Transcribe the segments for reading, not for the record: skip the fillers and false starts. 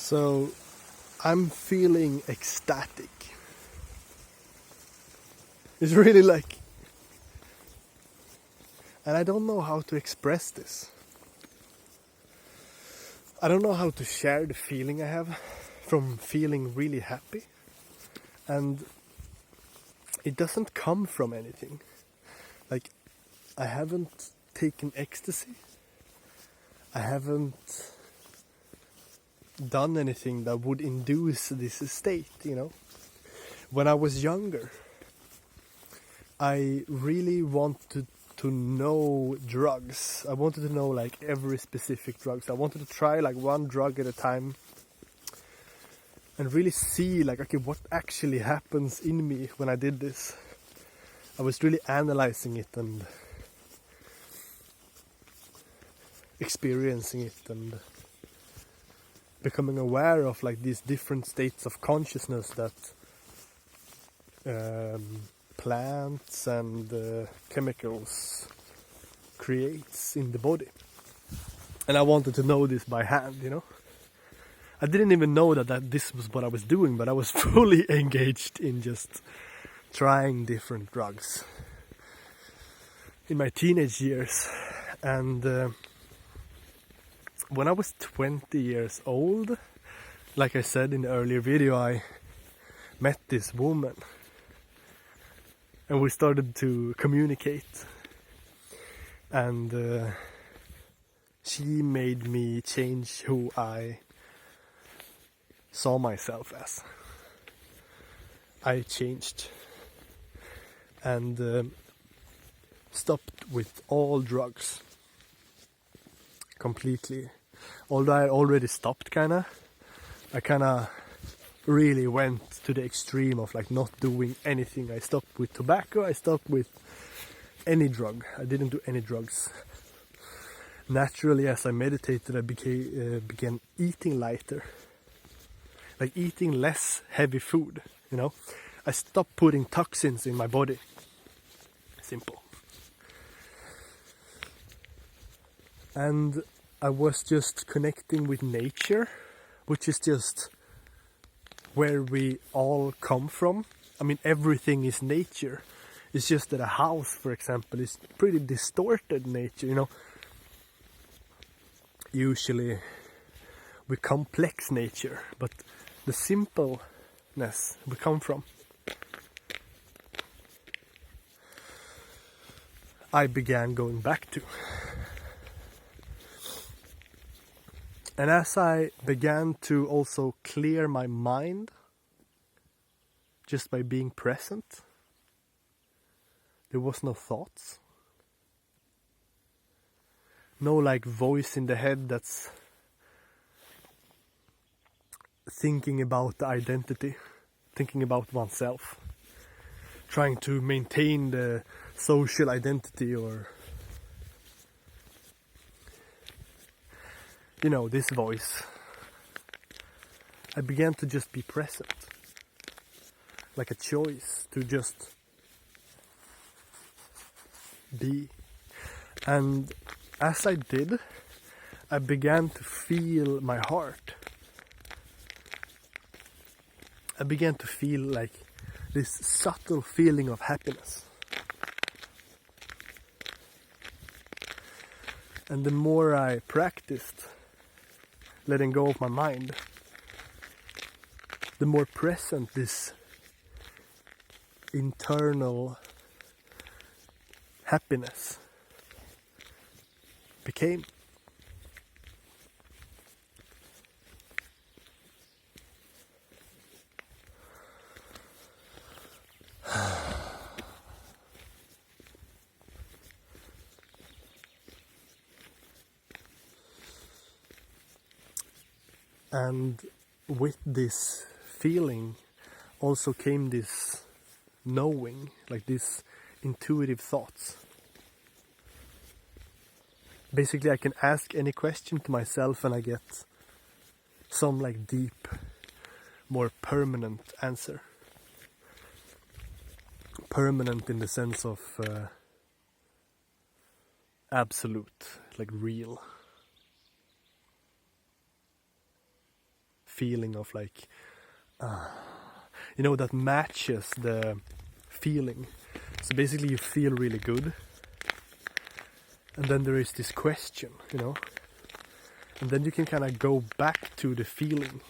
So I'm feeling ecstatic. It's really like, and I don't know how to express this. I don't know how to share the feeling I have from feeling really happy. And it doesn't come from anything. Like, I haven't taken ecstasy. I haven't done anything that would induce this state, you know. When I was younger, I really wanted to know drugs. I wanted to know like every specific drugs. I wanted to try like one drug at a time and really see like, okay, what actually happens in me when I did this. I was really analyzing it and experiencing it and becoming aware of like these different states of consciousness that plants and chemicals creates in the body. And I wanted to know this by hand, you know. I didn't even know that this was what I was doing, but I was fully engaged in just trying different drugs in my teenage years. And when I was 20 years old, like I said in the earlier video, I met this woman and we started to communicate, and she made me change who I saw myself as. I changed and stopped with all drugs completely. Although I already stopped I really went to the extreme of like not doing anything. I stopped with tobacco, I stopped with any drug. I didn't do any drugs. Naturally, as I meditated, I began eating lighter. Like eating less heavy food, you know. I stopped putting toxins in my body. Simple. And I was just connecting with nature, which is just where we all come from. I mean, everything is nature. It's just that a house, for example, is pretty distorted nature, you know. Usually we complex nature, but the simpleness we come from, I began going back to. And as I began to also clear my mind just by being present, there was no thoughts. No like voice in the head that's thinking about the identity, thinking about oneself, trying to maintain the social identity, or you know, this voice. I began to just be present, like a choice to just be. And as I did, I began to feel my heart. I began to feel like this subtle feeling of happiness. And the more I practiced letting go of my mind, the more present this internal happiness became. And with this feeling also came this knowing, like this intuitive thoughts. Basically, I can ask any question to myself and I get some like deep, more permanent answer. Permanent in the sense of absolute, like real. feeling of like, that matches the feeling. So basically you feel really good. And then there is this question, and then you can kind of go back to the feeling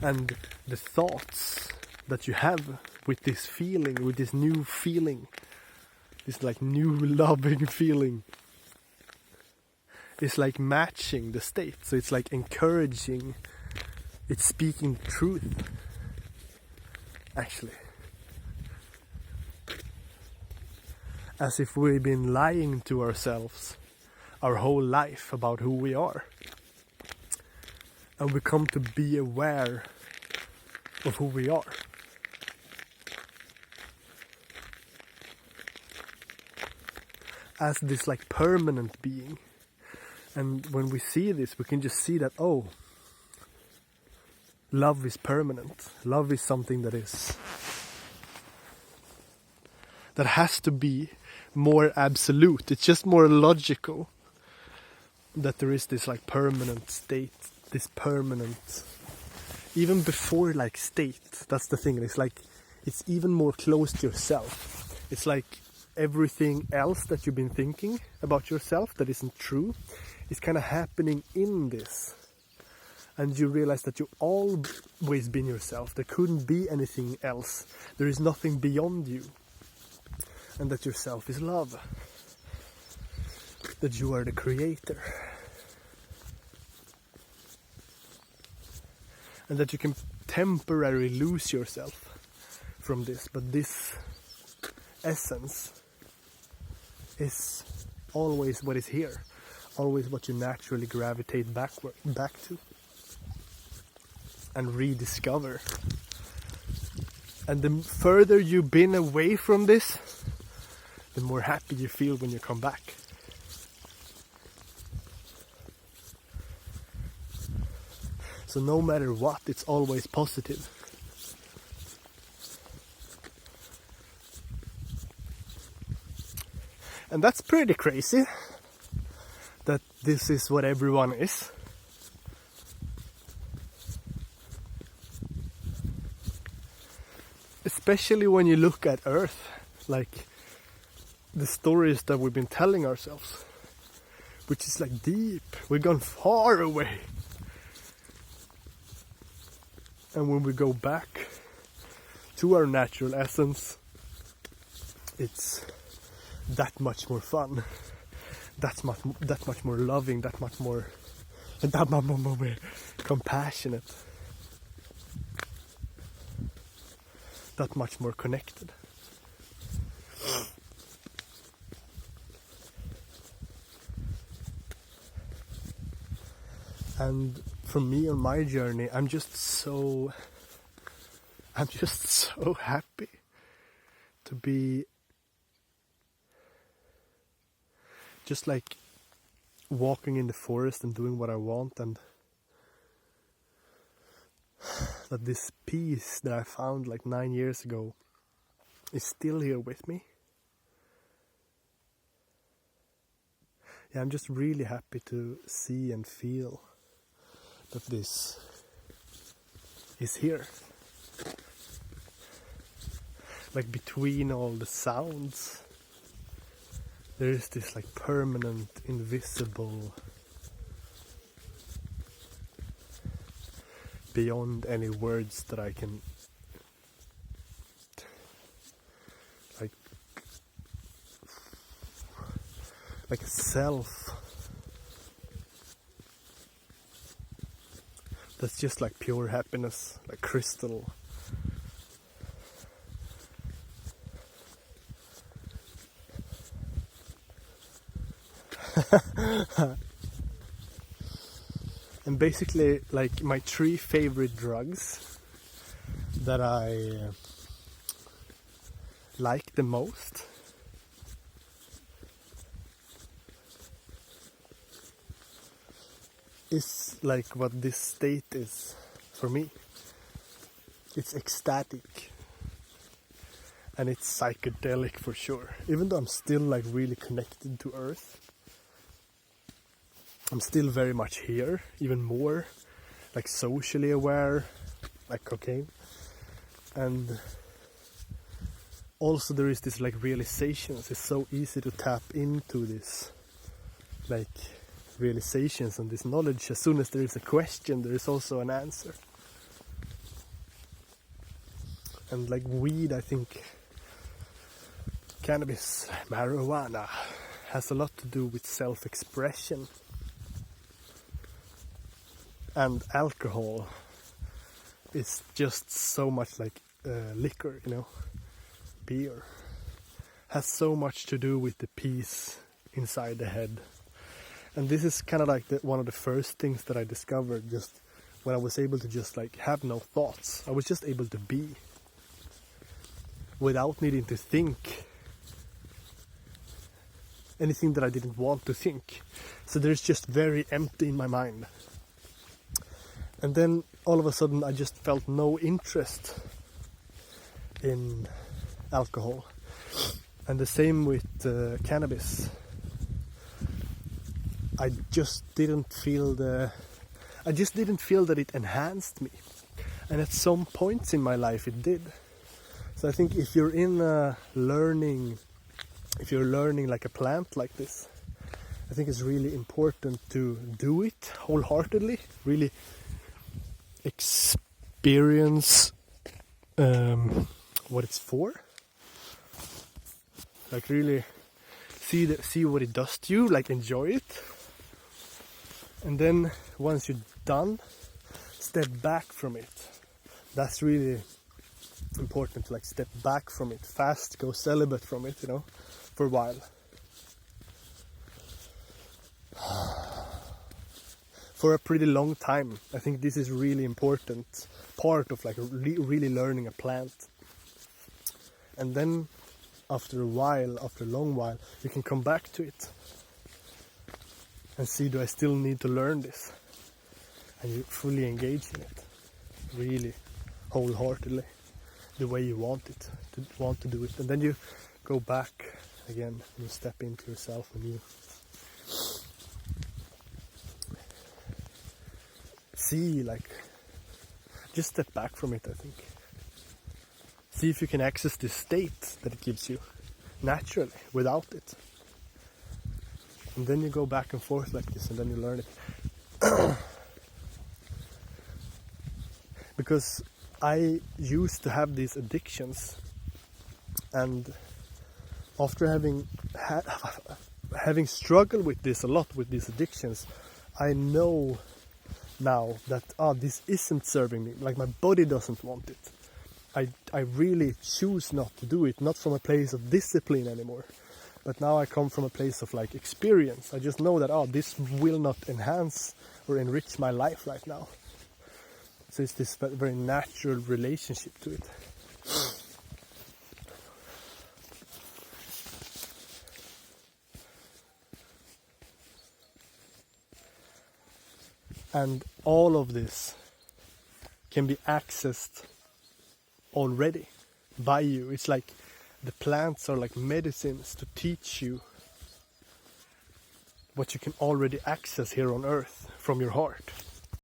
and the thoughts that you have with this feeling, with this new feeling, this like new loving feeling, is like matching the state. So it's like encouraging, it's speaking truth, actually. As if we've been lying to ourselves our whole life about who we are. And we come to be aware of who we are. As this like permanent being. And when we see this, we can just see that, oh, love is permanent. Love is something that has to be more absolute. It's just more logical that there is this like permanent state, this permanent, even before like state. That's the thing. It's like it's even more close to yourself. It's like everything else that you've been thinking about yourself that isn't true is kind of happening in this, and you realize that you've always been yourself. There couldn't be anything else. There is nothing beyond you. And that yourself is love. That you are the creator. And that you can temporarily lose yourself from this. But this essence is always what is here. Always what you naturally gravitate back to. And rediscover. And the further you've been away from this, the more happy you feel when you come back. So no matter what, it's always positive. And that's pretty crazy, that this is what everyone is. Especially when you look at Earth, like the stories that we've been telling ourselves, which is like deep. We've gone far away. And when we go back to our natural essence, it's that much more fun, that much more loving, that much more compassionate, that much more connected. And for me on my journey, I'm just so happy to be just like walking in the forest and doing what I want, and that this peace that I found like 9 years ago is still here with me. Yeah, I'm just really happy to see and feel that this is here. Like between all the sounds, there is this like permanent, invisible, beyond any words that I can like a self that's just like pure happiness, like crystal. And basically, like my 3 favorite drugs that I like the most is like what this state is for me. It's ecstatic and it's psychedelic for sure. Even though I'm still like really connected to Earth, I'm still very much here, even more like socially aware, like cocaine. And also there is this like realizations. It's so easy to tap into this like realizations and this knowledge. As soon as there is a question, there is also an answer. And like weed, I think cannabis, marijuana, has a lot to do with self-expression. And alcohol is just so much like liquor, you know, beer. Has so much to do with the peace inside the head. And this is kind of like one of the first things that I discovered just when I was able to just like have no thoughts. I was just able to be without needing to think anything that I didn't want to think. So there's just very empty in my mind. And then all of a sudden I just felt no interest in alcohol. And the same with cannabis. I just didn't feel that it enhanced me. And at some points in my life it did. So I think if you're learning like a plant like this, I think it's really important to do it wholeheartedly, really experience what it's for, like really see what it does to you, like enjoy it, and then once you're done, step back from it. That's really important, to like step back from it fast, go celibate from it, you know, for a while. For a pretty long time. I think this is really important part of like really learning a plant. And then after a long while, you can come back to it and see, do I still need to learn this? And you fully engage in it, really wholeheartedly, the way you want to do it. And then you go back again and you step into yourself and you see, like, just step back from it, I think. See if you can access this state that it gives you naturally, without it. And then you go back and forth like this, and then you learn it. Because I used to have these addictions, and after having struggled with this a lot, with these addictions, I know now that this isn't serving me, like my body doesn't want it. I really choose not to do it, not from a place of discipline anymore, but now I come from a place of like experience. I just know that this will not enhance or enrich my life right now. So it's this very natural relationship to it. And all of this can be accessed already by you. It's like the plants are like medicines to teach you what you can already access here on earth from your heart.